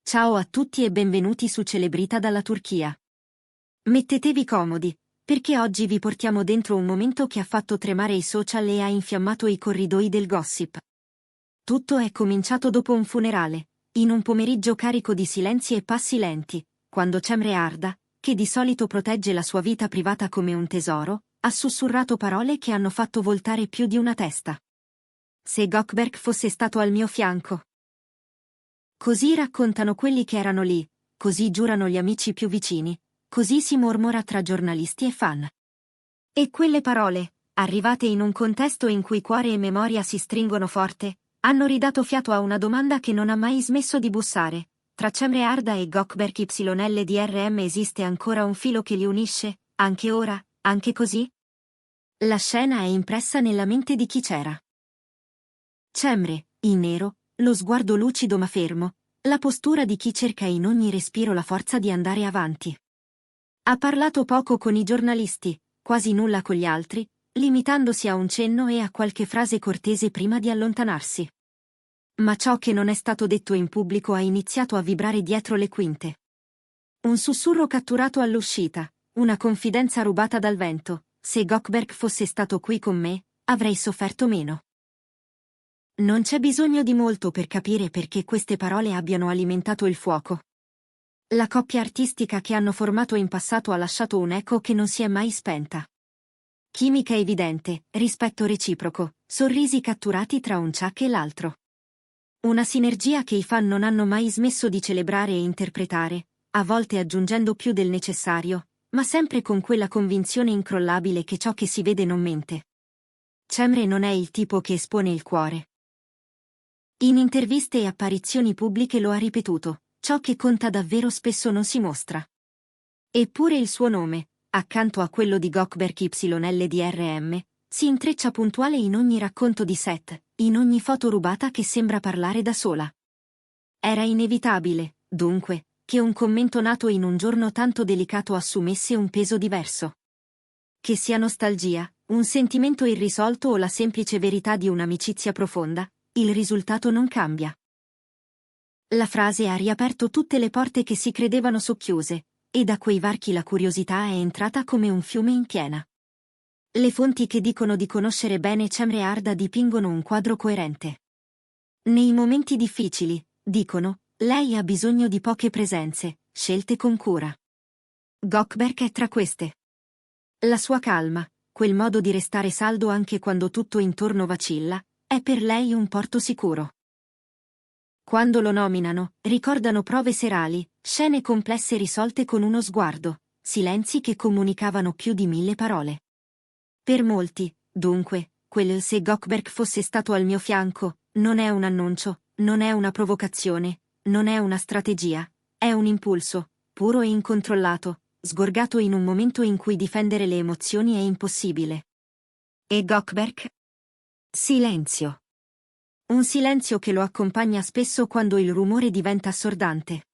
Ciao a tutti e benvenuti su Celebrita dalla Turchia. Mettetevi comodi, perché oggi vi portiamo dentro un momento che ha fatto tremare i social e ha infiammato i corridoi del gossip. Tutto è cominciato dopo un funerale, in un pomeriggio carico di silenzi e passi lenti, quando Cemre Arda, che di solito protegge la sua vita privata come un tesoro, ha sussurrato parole che hanno fatto voltare più di una testa. Se Gökberk fosse stato al mio fianco. Così raccontano quelli che erano lì, così giurano gli amici più vicini, così si mormora tra giornalisti e fan. E quelle parole, arrivate in un contesto in cui cuore e memoria si stringono forte, hanno ridato fiato a una domanda che non ha mai smesso di bussare. Tra Cemre Arda e Gökberk YLDRM esiste ancora un filo che li unisce, anche ora, anche così? La scena è impressa nella mente di chi c'era. Cemre, in nero, lo sguardo lucido ma fermo, la postura di chi cerca in ogni respiro la forza di andare avanti. Ha parlato poco con i giornalisti, quasi nulla con gli altri, limitandosi a un cenno e a qualche frase cortese prima di allontanarsi. Ma ciò che non è stato detto in pubblico ha iniziato a vibrare dietro le quinte. Un sussurro catturato all'uscita, una confidenza rubata dal vento: se Gökberk fosse stato qui con me, avrei sofferto meno. Non c'è bisogno di molto per capire perché queste parole abbiano alimentato il fuoco. La coppia artistica che hanno formato in passato ha lasciato un'eco che non si è mai spenta. Chimica evidente, rispetto reciproco, sorrisi catturati tra un ciak e l'altro. Una sinergia che i fan non hanno mai smesso di celebrare e interpretare, a volte aggiungendo più del necessario, ma sempre con quella convinzione incrollabile che ciò che si vede non mente. Cemre non è il tipo che espone il cuore. In interviste e apparizioni pubbliche lo ha ripetuto: ciò che conta davvero spesso non si mostra. Eppure il suo nome, accanto a quello di Gökberk YLDRM, si intreccia puntuale in ogni racconto di set, in ogni foto rubata che sembra parlare da sola. Era inevitabile, dunque, che un commento nato in un giorno tanto delicato assumesse un peso diverso. Che sia nostalgia, un sentimento irrisolto o la semplice verità di un'amicizia profonda, il risultato non cambia. La frase ha riaperto tutte le porte che si credevano socchiuse, e da quei varchi la curiosità è entrata come un fiume in piena. Le fonti che dicono di conoscere bene Cemre Arda dipingono un quadro coerente. Nei momenti difficili, dicono, lei ha bisogno di poche presenze, scelte con cura. Gökberk è tra queste. La sua calma, quel modo di restare saldo anche quando tutto intorno vacilla, è per lei un porto sicuro. Quando lo nominano, ricordano prove serali, scene complesse risolte con uno sguardo, silenzi che comunicavano più di 1000 parole. Per molti, dunque, quel "se Gökberk fosse stato al mio fianco" non è un annuncio, non è una provocazione, non è una strategia, è un impulso, puro e incontrollato, sgorgato in un momento in cui difendere le emozioni è impossibile. E Gökberk? Silenzio. Un silenzio che lo accompagna spesso quando il rumore diventa assordante.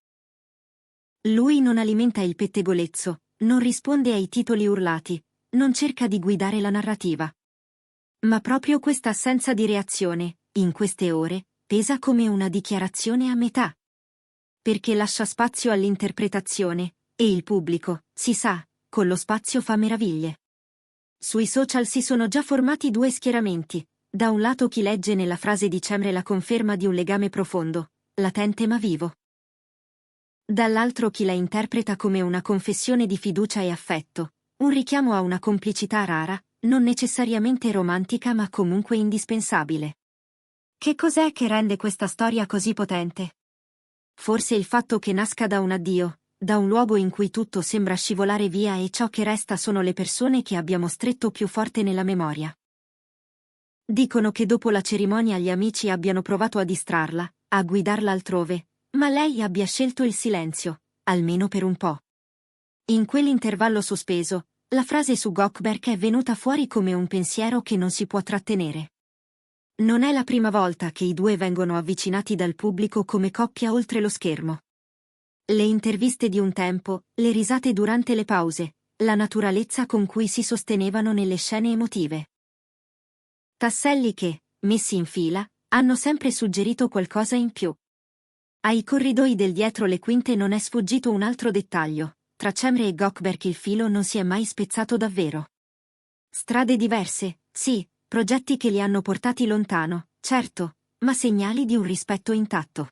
Lui non alimenta il pettegolezzo, non risponde ai titoli urlati, non cerca di guidare la narrativa. Ma proprio questa assenza di reazione, in queste ore, pesa come una dichiarazione a metà. Perché lascia spazio all'interpretazione, e il pubblico, si sa, con lo spazio fa meraviglie. Sui social si sono già formati due schieramenti: da un lato chi legge nella frase di Cemre la conferma di un legame profondo, latente ma vivo. Dall'altro chi la interpreta come una confessione di fiducia e affetto, un richiamo a una complicità rara, non necessariamente romantica ma comunque indispensabile. Che cos'è che rende questa storia così potente? Forse il fatto che nasca da un addio, da un luogo in cui tutto sembra scivolare via e ciò che resta sono le persone che abbiamo stretto più forte nella memoria. Dicono che dopo la cerimonia gli amici abbiano provato a distrarla, a guidarla altrove, ma lei abbia scelto il silenzio, almeno per un po'. In quell'intervallo sospeso, la frase su Gökberk è venuta fuori come un pensiero che non si può trattenere. Non è la prima volta che i due vengono avvicinati dal pubblico come coppia oltre lo schermo. Le interviste di un tempo, le risate durante le pause, la naturalezza con cui si sostenevano nelle scene emotive. Tasselli che, messi in fila, hanno sempre suggerito qualcosa in più. Ai corridoi del dietro le quinte non è sfuggito un altro dettaglio: tra Cemre e Gökberk il filo non si è mai spezzato davvero. Strade diverse, sì, progetti che li hanno portati lontano, certo, ma segnali di un rispetto intatto.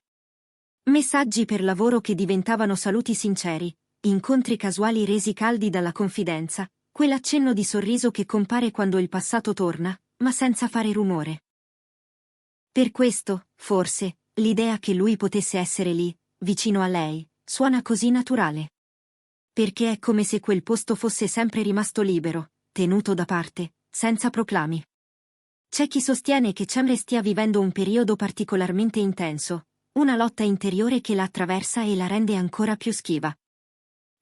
Messaggi per lavoro che diventavano saluti sinceri, incontri casuali resi caldi dalla confidenza, quell'accenno di sorriso che compare quando il passato torna, ma senza fare rumore. Per questo, forse, l'idea che lui potesse essere lì, vicino a lei, suona così naturale. Perché è come se quel posto fosse sempre rimasto libero, tenuto da parte, senza proclami. C'è chi sostiene che Cemre stia vivendo un periodo particolarmente intenso, una lotta interiore che la attraversa e la rende ancora più schiva.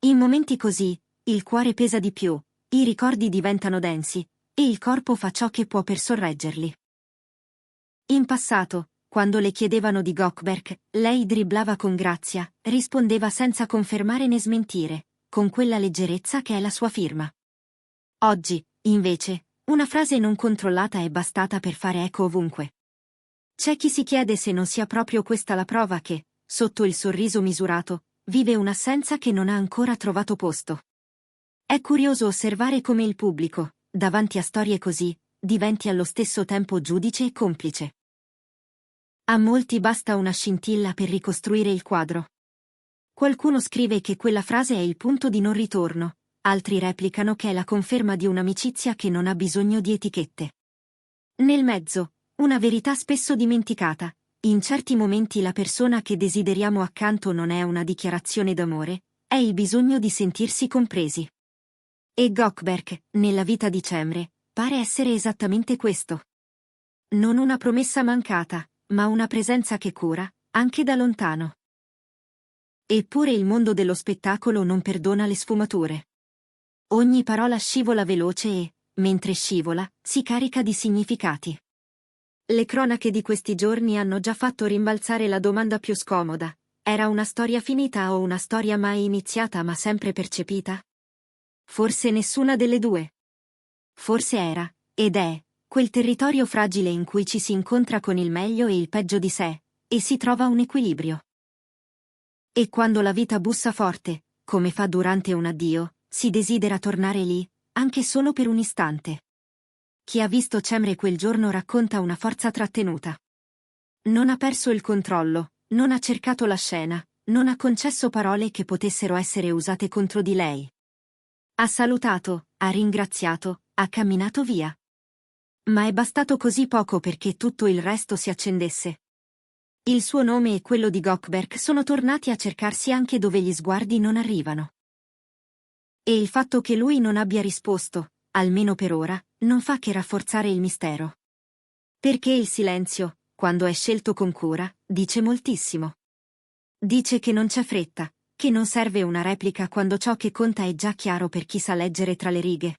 In momenti così, il cuore pesa di più, i ricordi diventano densi, e il corpo fa ciò che può per sorreggerli. In passato, quando le chiedevano di Gökberk, lei dribblava con grazia, rispondeva senza confermare né smentire, con quella leggerezza che è la sua firma. Oggi, invece, una frase non controllata è bastata per fare eco ovunque. C'è chi si chiede se non sia proprio questa la prova che, sotto il sorriso misurato, vive un'assenza che non ha ancora trovato posto. È curioso osservare come il pubblico, davanti a storie così, diventi allo stesso tempo giudice e complice. A molti basta una scintilla per ricostruire il quadro. Qualcuno scrive che quella frase è il punto di non ritorno, altri replicano che è la conferma di un'amicizia che non ha bisogno di etichette. Nel mezzo, una verità spesso dimenticata: in certi momenti la persona che desideriamo accanto non è una dichiarazione d'amore, è il bisogno di sentirsi compresi. E Gökberk, nella vita di Cemre, pare essere esattamente questo. Non una promessa mancata, ma una presenza che cura, anche da lontano. Eppure il mondo dello spettacolo non perdona le sfumature. Ogni parola scivola veloce e, mentre scivola, si carica di significati. Le cronache di questi giorni hanno già fatto rimbalzare la domanda più scomoda: era una storia finita o una storia mai iniziata ma sempre percepita? Forse nessuna delle due. Forse era, ed è, quel territorio fragile in cui ci si incontra con il meglio e il peggio di sé, e si trova un equilibrio. E quando la vita bussa forte, come fa durante un addio, si desidera tornare lì, anche solo per un istante. Chi ha visto Cemre quel giorno racconta una forza trattenuta. Non ha perso il controllo, non ha cercato la scena, non ha concesso parole che potessero essere usate contro di lei. Ha salutato, ha ringraziato, ha camminato via. Ma è bastato così poco perché tutto il resto si accendesse. Il suo nome e quello di Gökberk sono tornati a cercarsi anche dove gli sguardi non arrivano. E il fatto che lui non abbia risposto, almeno per ora, non fa che rafforzare il mistero. Perché il silenzio, quando è scelto con cura, dice moltissimo. Dice che non c'è fretta, che non serve una replica quando ciò che conta è già chiaro per chi sa leggere tra le righe.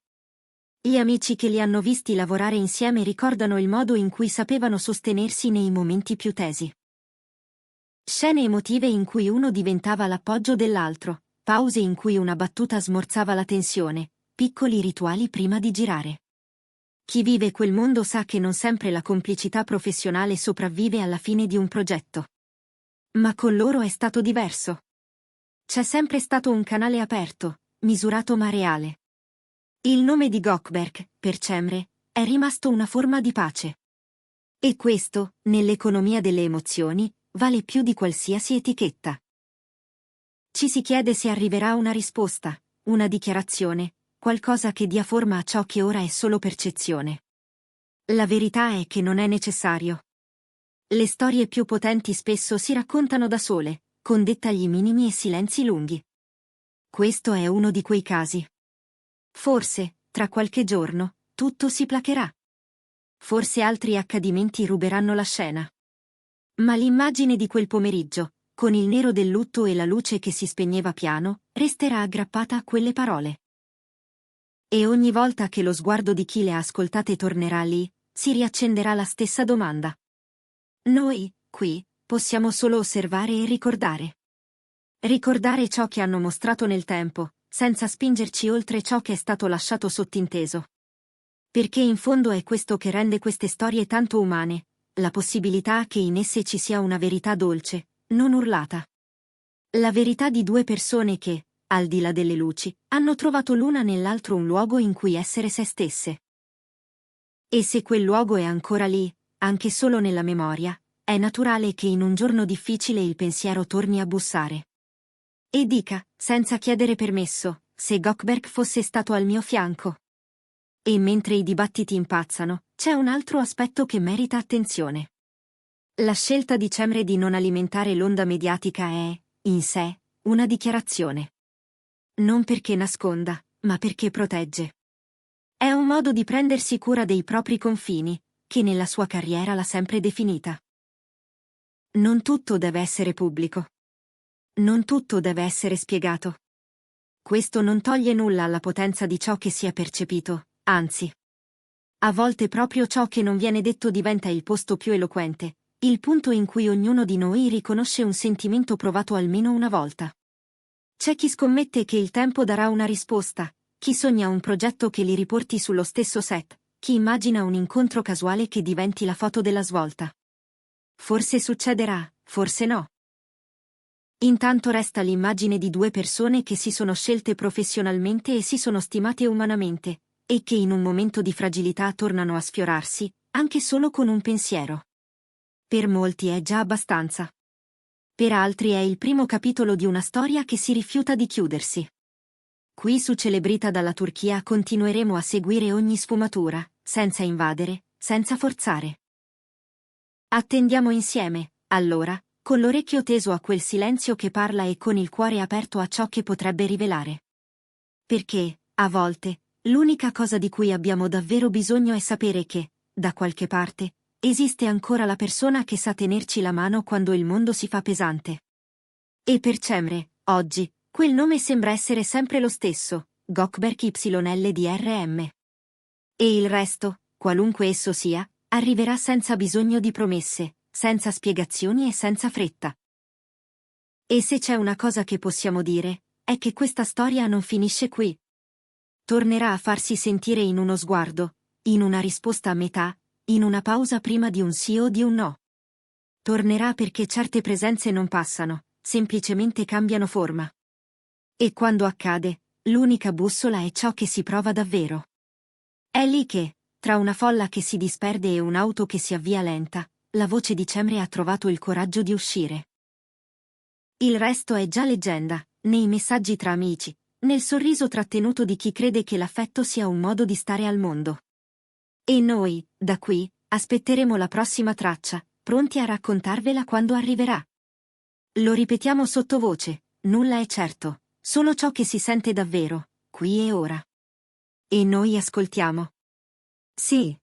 Gli amici che li hanno visti lavorare insieme ricordano il modo in cui sapevano sostenersi nei momenti più tesi. Scene emotive in cui uno diventava l'appoggio dell'altro, pause in cui una battuta smorzava la tensione, piccoli rituali prima di girare. Chi vive quel mondo sa che non sempre la complicità professionale sopravvive alla fine di un progetto. Ma con loro è stato diverso. C'è sempre stato un canale aperto, misurato ma reale. Il nome di Gökberk, per Cemre, è rimasto una forma di pace. E questo, nell'economia delle emozioni, vale più di qualsiasi etichetta. Ci si chiede se arriverà una risposta, una dichiarazione, qualcosa che dia forma a ciò che ora è solo percezione. La verità è che non è necessario. Le storie più potenti spesso si raccontano da sole, con dettagli minimi e silenzi lunghi. Questo è uno di quei casi. Forse, tra qualche giorno, tutto si placherà. Forse altri accadimenti ruberanno la scena. Ma l'immagine di quel pomeriggio, con il nero del lutto e la luce che si spegneva piano, resterà aggrappata a quelle parole. E ogni volta che lo sguardo di chi le ha ascoltate tornerà lì, si riaccenderà la stessa domanda. Noi, qui, possiamo solo osservare e ricordare. Ricordare ciò che hanno mostrato nel tempo, senza spingerci oltre ciò che è stato lasciato sottinteso. Perché in fondo è questo che rende queste storie tanto umane, la possibilità che in esse ci sia una verità dolce, non urlata. La verità di due persone che, al di là delle luci, hanno trovato l'una nell'altro un luogo in cui essere se stesse. E se quel luogo è ancora lì, anche solo nella memoria, è naturale che in un giorno difficile il pensiero torni a bussare. E dica, senza chiedere permesso, se Gökberk fosse stato al mio fianco. E mentre i dibattiti impazzano, c'è un altro aspetto che merita attenzione. La scelta di Cemre di non alimentare l'onda mediatica è, in sé, una dichiarazione. Non perché nasconda, ma perché protegge. È un modo di prendersi cura dei propri confini, che nella sua carriera l'ha sempre definita. Non tutto deve essere pubblico. Non tutto deve essere spiegato. Questo non toglie nulla alla potenza di ciò che si è percepito, anzi. A volte proprio ciò che non viene detto diventa il posto più eloquente, il punto in cui ognuno di noi riconosce un sentimento provato almeno una volta. C'è chi scommette che il tempo darà una risposta, chi sogna un progetto che li riporti sullo stesso set, chi immagina un incontro casuale che diventi la foto della svolta. Forse succederà, forse no. Intanto resta l'immagine di due persone che si sono scelte professionalmente e si sono stimate umanamente, e che in un momento di fragilità tornano a sfiorarsi, anche solo con un pensiero. Per molti è già abbastanza. Per altri è il primo capitolo di una storia che si rifiuta di chiudersi. Qui su Celebrita dalla Turchia continueremo a seguire ogni sfumatura, senza invadere, senza forzare. Attendiamo insieme, allora, con l'orecchio teso a quel silenzio che parla e con il cuore aperto a ciò che potrebbe rivelare. Perché, a volte, l'unica cosa di cui abbiamo davvero bisogno è sapere che, da qualche parte, esiste ancora la persona che sa tenerci la mano quando il mondo si fa pesante. E per Cemre, oggi, quel nome sembra essere sempre lo stesso, Gökberk YLDRM. E il resto, qualunque esso sia, arriverà senza bisogno di promesse, senza spiegazioni e senza fretta. E se c'è una cosa che possiamo dire, è che questa storia non finisce qui. Tornerà a farsi sentire in uno sguardo, in una risposta a metà, in una pausa prima di un sì o di un no. Tornerà perché certe presenze non passano, semplicemente cambiano forma. E quando accade, l'unica bussola è ciò che si prova davvero. È lì che, tra una folla che si disperde e un'auto che si avvia lenta, la voce di Cemre ha trovato il coraggio di uscire. Il resto è già leggenda, nei messaggi tra amici, nel sorriso trattenuto di chi crede che l'affetto sia un modo di stare al mondo. E noi, da qui, aspetteremo la prossima traccia, pronti a raccontarvela quando arriverà. Lo ripetiamo sottovoce, nulla è certo, solo ciò che si sente davvero, qui e ora. E noi ascoltiamo. Sì.